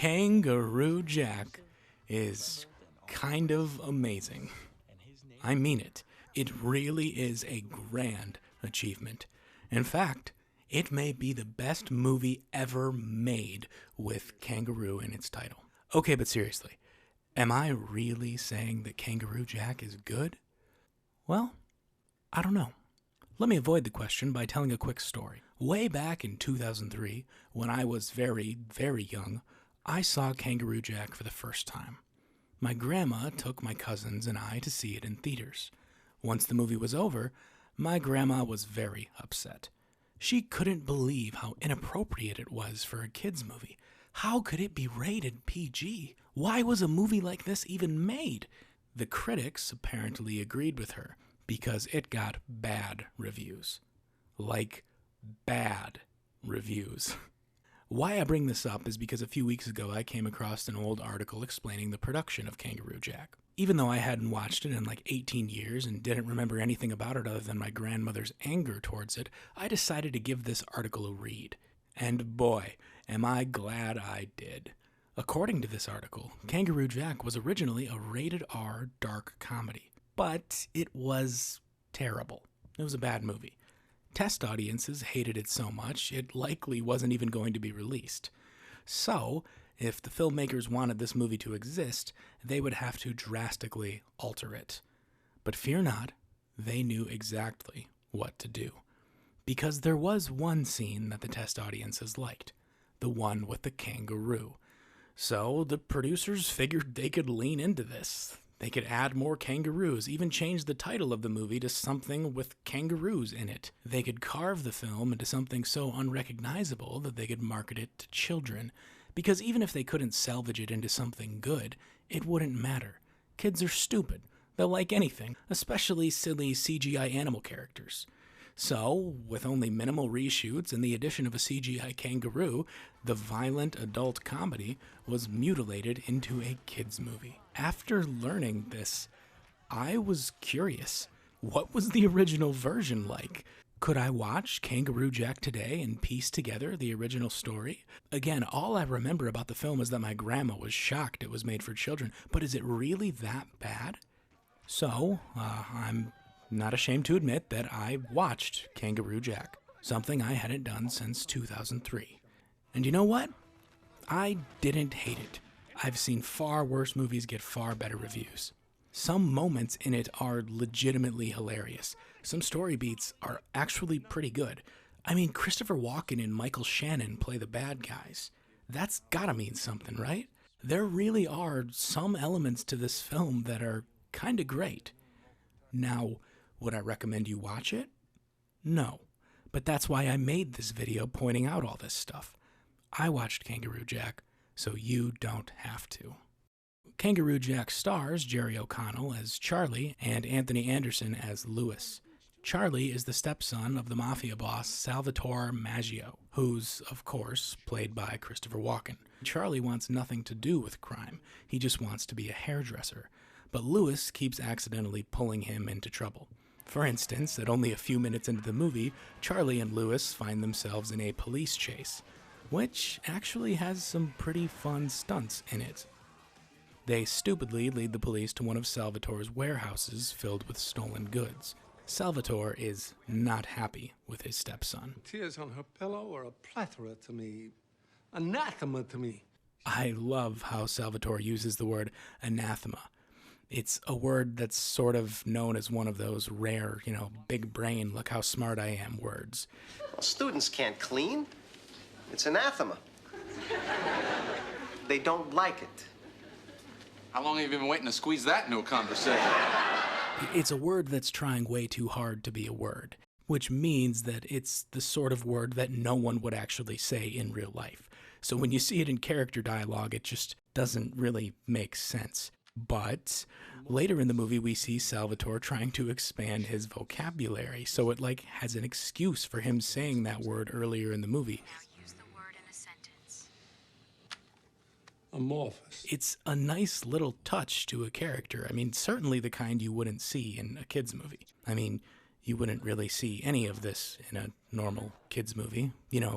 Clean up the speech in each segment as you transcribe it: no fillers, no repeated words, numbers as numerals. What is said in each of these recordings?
Kangaroo Jack is kind of amazing. I mean it. It really is a grand achievement. In fact, it may be the best movie ever made with Kangaroo in its title. Okay, but seriously, am I really saying that Kangaroo Jack is good? Well, I don't know. Let me avoid the question by telling a quick story. Way back in 2003, when I was very, very young, I saw Kangaroo Jack for the first time. My grandma took my cousins and I to see it in theaters. Once the movie was over, my grandma was very upset. She couldn't believe how inappropriate it was for a kids' movie. How could it be rated PG? Why was a movie like this even made? The critics apparently agreed with her because it got bad reviews. Like, bad reviews. Why I bring this up is because a few weeks ago I came across an old article explaining the production of Kangaroo Jack. Even though I hadn't watched it in like 18 years and didn't remember anything about it other than my grandmother's anger towards it, I decided to give this article a read. And boy, am I glad I did. According to this article, Kangaroo Jack was originally a rated R dark comedy, but it was terrible. It was a bad movie. Test audiences hated it so much, it likely wasn't even going to be released. So, if the filmmakers wanted this movie to exist, they would have to drastically alter it. But fear not, they knew exactly what to do. Because there was one scene that the test audiences liked, the one with the kangaroo. So the producers figured they could lean into this. They could add more kangaroos, even change the title of the movie to something with kangaroos in it. They could carve the film into something so unrecognizable that they could market it to children. Because even if they couldn't salvage it into something good, it wouldn't matter. Kids are stupid. They'll like anything, especially silly CGI animal characters. So, with only minimal reshoots and the addition of a CGI kangaroo, the violent adult comedy was mutilated into a kids' movie. After learning this, I was curious. What was the original version like? Could I watch Kangaroo Jack today and piece together the original story? Again, all I remember about the film is that my grandma was shocked it was made for children, but is it really that bad? So, I'm not ashamed to admit that I watched Kangaroo Jack, something I hadn't done since 2003. And you know what? I didn't hate it. I've seen far worse movies get far better reviews. Some moments in it are legitimately hilarious. Some story beats are actually pretty good. I mean, Christopher Walken and Michael Shannon play the bad guys. That's gotta mean something, right? There really are some elements to this film that are kinda great. Now, would I recommend you watch it? No. But that's why I made this video pointing out all this stuff. I watched Kangaroo Jack, so you don't have to. Kangaroo Jack stars Jerry O'Connell as Charlie and Anthony Anderson as Louis. Charlie is the stepson of the mafia boss Salvatore Maggio, who's, of course, played by Christopher Walken. Charlie wants nothing to do with crime. He just wants to be a hairdresser. But Louis keeps accidentally pulling him into trouble. For instance, at only a few minutes into the movie, Charlie and Louis find themselves in a police chase, which actually has some pretty fun stunts in it. They stupidly lead the police to one of Salvatore's warehouses filled with stolen goods. Salvatore is not happy with his stepson. Tears on her pillow are a plethora to me, anathema to me. I love how Salvatore uses the word anathema. It's a word that's sort of known as one of those rare, big brain, look how smart I am words. Well, students can't clean. It's anathema. They don't like it. How long have you been waiting to squeeze that into a conversation? It's a word that's trying way too hard to be a word, which means that it's the sort of word that no one would actually say in real life. So when you see it in character dialogue, it just doesn't really make sense. But later in the movie, we see Salvatore trying to expand his vocabulary, so it has an excuse for him saying that word earlier in the movie. Now use the word in a sentence. Amorphous. It's a nice little touch to a character. I mean, certainly the kind you wouldn't see in a kids movie. I mean, you wouldn't really see any of this in a normal kids movie.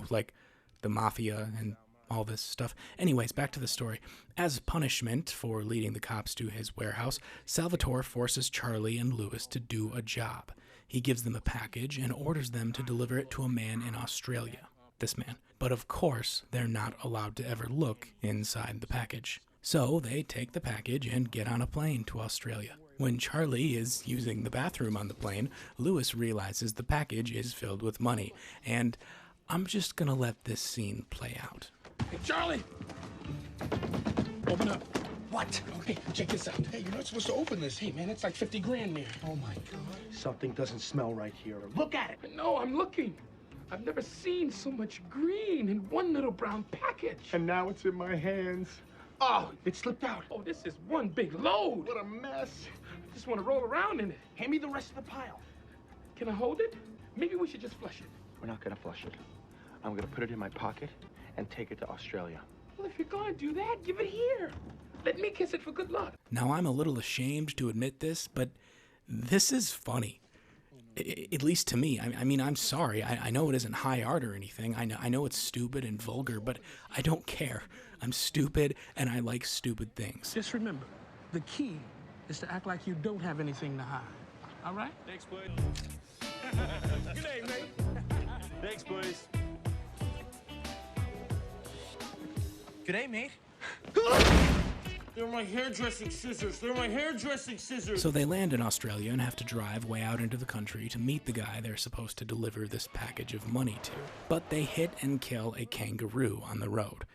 Like the mafia and all this stuff. Anyways, back to the story. As punishment for leading the cops to his warehouse, Salvatore forces Charlie and Louis to do a job. He gives them a package and orders them to deliver it to a man in Australia. This man. But of course, they're not allowed to ever look inside the package. So they take the package and get on a plane to Australia. When Charlie is using the bathroom on the plane, Louis realizes the package is filled with money. And I'm just gonna let this scene play out. Hey, Charlie! Open up. What? Okay, check this out. Hey, you're not supposed to open this. Hey, man, it's like 50 grand there. Oh, my God. Something doesn't smell right here. Look at it. No, I'm looking. I've never seen so much green in one little brown package. And now it's in my hands. Oh, it slipped out. Oh, this is one big load. What a mess. I just want to roll around in it. Hand me the rest of the pile. Can I hold it? Maybe we should just flush it. We're not gonna flush it. I'm gonna put it in my pocket and take it to Australia. Well, if you're gonna do that, give it here. Let me kiss it for good luck. Now, I'm a little ashamed to admit this, but this is funny. At least to me. I mean, I'm sorry. I know it isn't high art or anything. I know it's stupid and vulgar, but I don't care. I'm stupid, and I like stupid things. Just remember, the key is to act like you don't have anything to hide. All right? Thanks, boys. Good day, mate. Thanks, boys. G'day, mate. They're my hairdressing scissors. They're my hairdressing scissors. So they land in Australia and have to drive way out into the country to meet the guy they're supposed to deliver this package of money to. But they hit and kill a kangaroo on the road.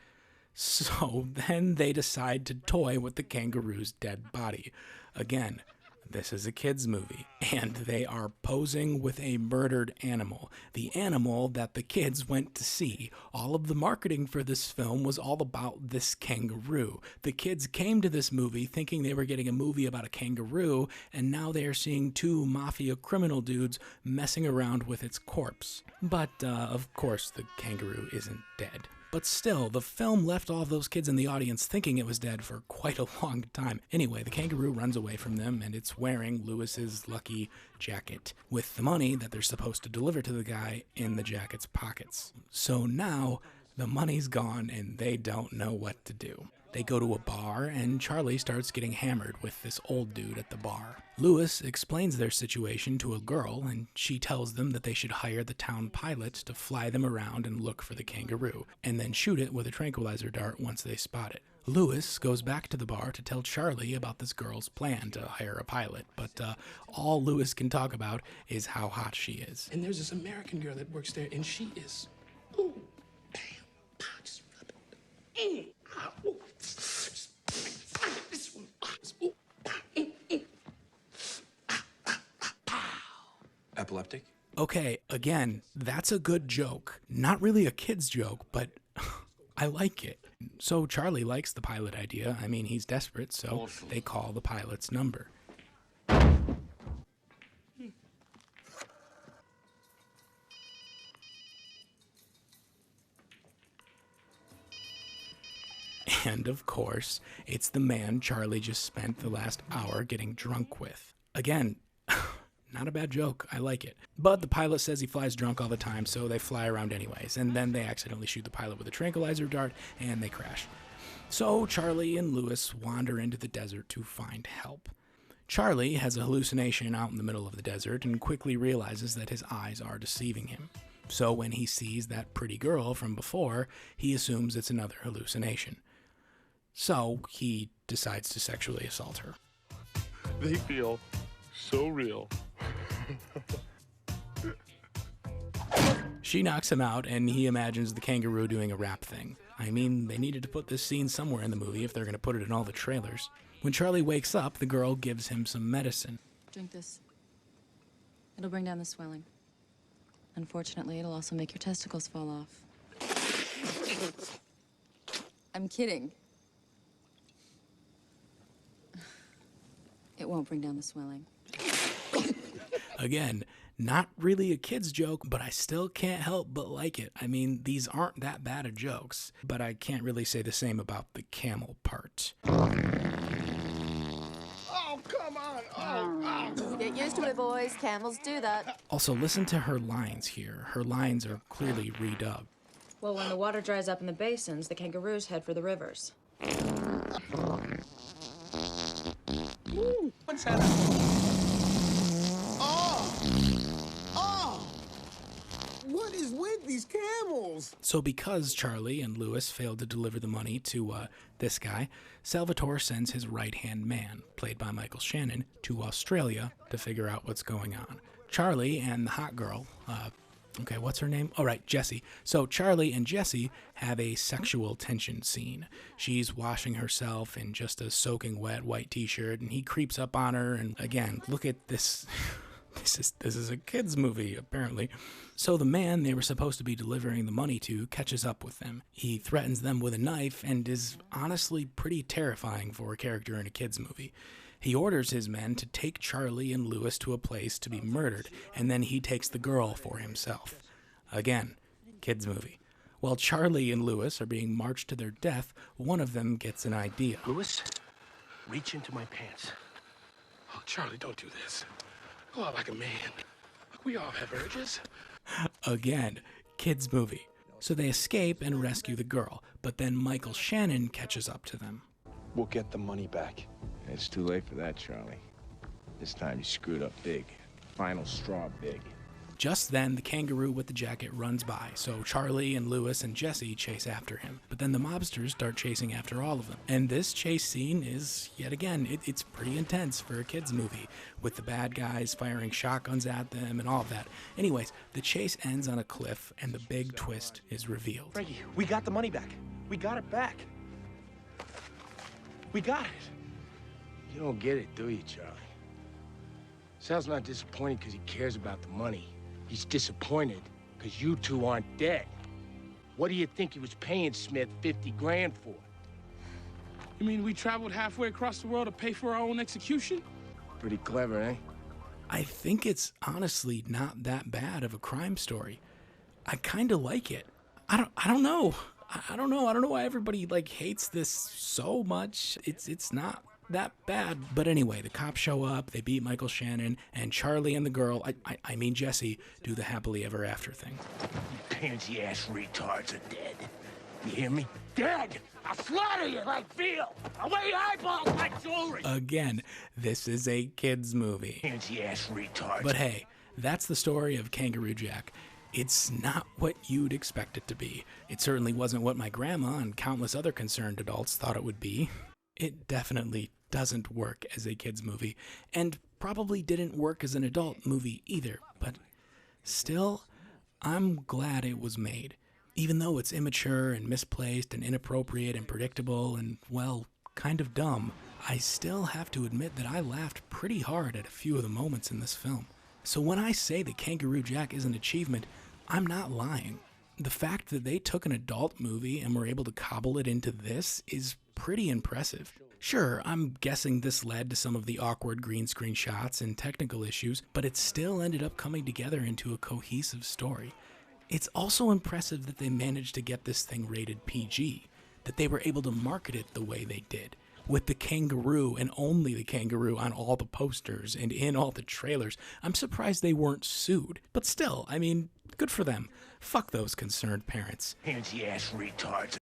So then they decide to toy with the kangaroo's dead body. Again, this is a kid's movie, and they are posing with a murdered animal, the animal that the kids went to see. All of the marketing for this film was all about this kangaroo. The kids came to this movie thinking they were getting a movie about a kangaroo, and now they are seeing two mafia criminal dudes messing around with its corpse. But, of course, the kangaroo isn't dead. But still, the film left all of those kids in the audience thinking it was dead for quite a long time. Anyway, the kangaroo runs away from them, and it's wearing Louis's lucky jacket, with the money that they're supposed to deliver to the guy in the jacket's pockets. So now, the money's gone, and they don't know what to do. They go to a bar, and Charlie starts getting hammered with this old dude at the bar. Louis explains their situation to a girl, and she tells them that they should hire the town pilot to fly them around and look for the kangaroo, and then shoot it with a tranquilizer dart once they spot it. Louis goes back to the bar to tell Charlie about this girl's plan to hire a pilot, but all Louis can talk about is how hot she is. And there's this American girl that works there, and she is... Ooh, damn. Just rub it. Ooh. This one. Ooh. Epileptic? Okay, again, that's a good joke. Not really a kid's joke, but I like it. So Charlie likes the pilot idea. I mean, he's desperate, so they call the pilot's number. And of course, it's the man Charlie just spent the last hour getting drunk with. Again, not a bad joke. I like it. But the pilot says he flies drunk all the time, so they fly around anyways. And then they accidentally shoot the pilot with a tranquilizer dart, and they crash. So Charlie and Louis wander into the desert to find help. Charlie has a hallucination out in the middle of the desert and quickly realizes that his eyes are deceiving him. So when he sees that pretty girl from before, he assumes it's another hallucination. So he decides to sexually assault her. They feel so real. She knocks him out, and he imagines the kangaroo doing a rap thing. I mean, they needed to put this scene somewhere in the movie if they're going to put it in all the trailers. When Charlie wakes up, the girl gives him some medicine. Drink this. It'll bring down the swelling. Unfortunately, it'll also make your testicles fall off. I'm kidding. It won't bring down the swelling. Again, not really a kid's joke, but I still can't help but like it. I mean, these aren't that bad of jokes, but I can't really say the same about the camel part. Oh, come on. Oh. Get used to it, boys. Camels do that. Also, listen to her lines here. Her lines are clearly redubbed. Well, when the water dries up in the basins, the kangaroos head for the rivers. Ooh, what's that? What is with these camels? So because Charlie and Lewis failed to deliver the money to this guy, Salvatore sends his right-hand man, played by Michael Shannon, to Australia to figure out what's going on. Charlie and the hot girl, okay, what's her name? Oh, right, Jessie. So Charlie and Jessie have a sexual tension scene. She's washing herself in just a soaking wet white t-shirt, and he creeps up on her, and again, look at this. This is a kid's movie, apparently. So the man they were supposed to be delivering the money to catches up with them. He threatens them with a knife and is honestly pretty terrifying for a character in a kid's movie. He orders his men to take Charlie and Lewis to a place to be murdered, and then he takes the girl for himself. Again, kid's movie. While Charlie and Lewis are being marched to their death, one of them gets an idea. Lewis, reach into my pants. Oh, Charlie, don't do this. Go out like a man. Look, we all have urges. Again, kids' movie. So they escape and rescue the girl, but then Michael Shannon catches up to them. We'll get the money back. It's too late for that, Charlie. This time you screwed up big. Final straw big. Just then, the kangaroo with the jacket runs by, so Charlie and Lewis and Jessie chase after him. But then the mobsters start chasing after all of them. And this chase scene is, yet again, it's pretty intense for a kid's movie, with the bad guys firing shotguns at them and all of that. Anyways, the chase ends on a cliff, and the big twist is revealed. Frankie, we got the money back. We got it back. We got it. You don't get it, do you, Charlie? Sal's not disappointed because he cares about the money. He's disappointed because you two aren't dead. What do you think he was paying Smith 50 grand for? You mean we traveled halfway across the world to pay for our own execution? Pretty clever, eh? I think it's honestly not that bad of a crime story. I kind of like it. I don't know. I don't know why everybody hates this so much. It's not that bad. But anyway, the cops show up, they beat Michael Shannon, and Charlie and the girl, I mean Jessie, do the happily ever after thing. You pansy-ass retards are dead. You hear me? Dead! I'll slaughter you like veal! I'll weigh your eyeballs like jewelry! Again, this is a kid's movie. Pansy-ass retards. But hey, that's the story of Kangaroo Jack. It's not what you'd expect it to be. It certainly wasn't what my grandma and countless other concerned adults thought it would be. It definitely doesn't work as a kid's movie, and probably didn't work as an adult movie either, but still, I'm glad it was made. Even though it's immature and misplaced and inappropriate and predictable and, well, kind of dumb, I still have to admit that I laughed pretty hard at a few of the moments in this film. So when I say that Kangaroo Jack is an achievement, I'm not lying. The fact that they took an adult movie and were able to cobble it into this is pretty impressive. Sure, I'm guessing this led to some of the awkward green screen shots and technical issues, but it still ended up coming together into a cohesive story. It's also impressive that they managed to get this thing rated PG, that they were able to market it the way they did, with the kangaroo and only the kangaroo on all the posters and in all the trailers. I'm surprised they weren't sued, but still, I mean, good for them. Fuck those concerned parents. Pansy-ass retards.